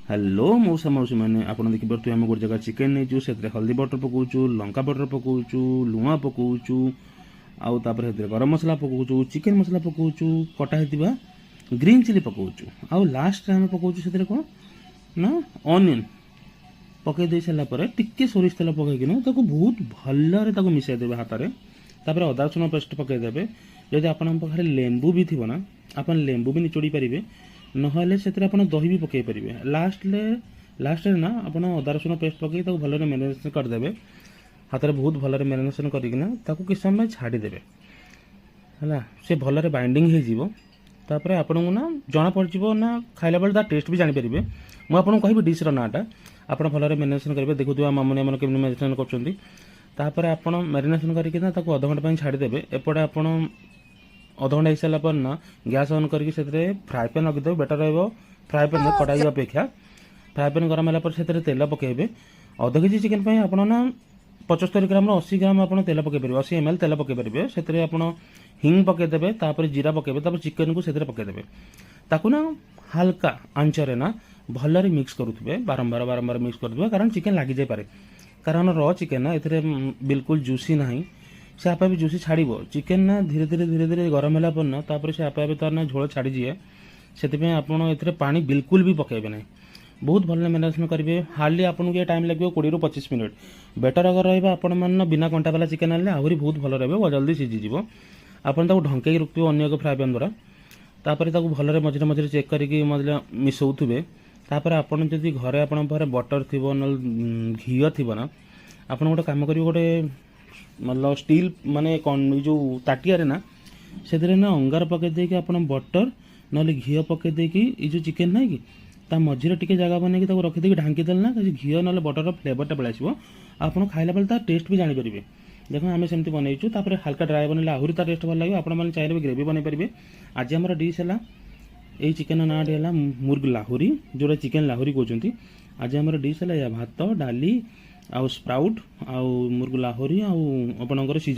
hello मौसा मौसी मैंने आप देखिए आम गोटे जगह चिकेन नहीं से हल्दी बटर पकाचु लंका बटर पकाचु लुण पकाचु आउे गरम मसला पकाचु चिकेन मसला पकाचु कटा होता ग्रीन चिली पकाचु आउ लास्ट आम पकाचु से कौन ना अनियन पकई दे सारापर टिके सोरिष तेल पकईकिना बहुत भल मिसाई देवे हाथ में तापर अदा रसुण पेस्ट पकईदे जदि आप पाखे लेंबू भी थी ना आप लेंबू भी निचोड़ी पारे ना से दही भी पकई पारे लास्ट ना आप अदा रसुण पेस्ट पकई भल मैरिनेशन करदे हाथ में बहुत भल मैरिनेशन करना किसी समय छाड़ीदे है से भल बाइंडिंग होपर आपन को ना जना पड़ ना खाइला बेल टेस्ट भी जानीपर मुझे कहि डिश्र नाटा आप भल मैरिनेशन करेंगे देखुए मामुनी आम केमी मैरिनेशन कर मैरिनेशन करके अध घंटा छाड़ीदे एपटे आप अध घंटा हो सारापर ना गैस ऑन करके फ्राए पैन रखिदे बेटर रहा फ्राए पैन कड़ाई अपेक्षा फ्राए पैन गरम है से तेल पकेबे अध केजी चिकेन आप 75 ग्राम 80 ग्राम आप तेल पकई पारे 80 ml तेल पकई पारे से हिंग पकईदेवे जीरा पकईबे चिकेन को पकईदेवे ताकू ना हल्का आंचरे ना भल मिक्स करुवे बारंबार बारंबार मिक्स करुवे कारण चिकेन लग जाए पारे कारण र चिकेन ना ए बिल्कुल जूसी ना से आप जूसी छाड़ चिकेन ना धीरे धीरे धीरे धीरे गरम है ना से आप तार ना झोल छाड़ी जाए से आप पानी बिल्कुल भी पकईबे ना बहुत भल मैरिनेशन करेंगे हार्डली आपको ये टाइम लगे 20 ରୁ 25 मिनट बेटर अगर रहा आपण बिना कंटा वाला चिकेन आने आहरी बहुत भल रहा जल्दी सीझीज आप ढंके रखिए अगर फ्राए पैन द्वारा तापर भल मझे मझे चेक करके मिसौथे तापर आपड़ जदि घरे आप बटर थी ना घी थी ना आप गोटे कम करेंगे गोटे मतलब स्टील माने जो ताटिया ना से ना अंगार पकई देकी आप बटर ना घी पकई देकी जो चिकेन ना कि ता मझे टे जगह बन रखीदे ढांकीदेल ना घी ना बटर फ्लेवरटा पलि आसो आप खाइला बेल तार टेस्ट भी जानीपर देखो आम सेमती बनईचु हल्का ड्राए बनने आहरी तार टेस्ट भल लगे आपने चाहिए ग्रेवी बन पारे आज आम डिश है यही चिकेन नाटी है मुर्ग लाहुरी जोटा चिकेन लाहुरी कहते आज आम डिश है या भात डाली आउ स्प्राउट आउ मुर्ग लाहुरी आउ आपणकर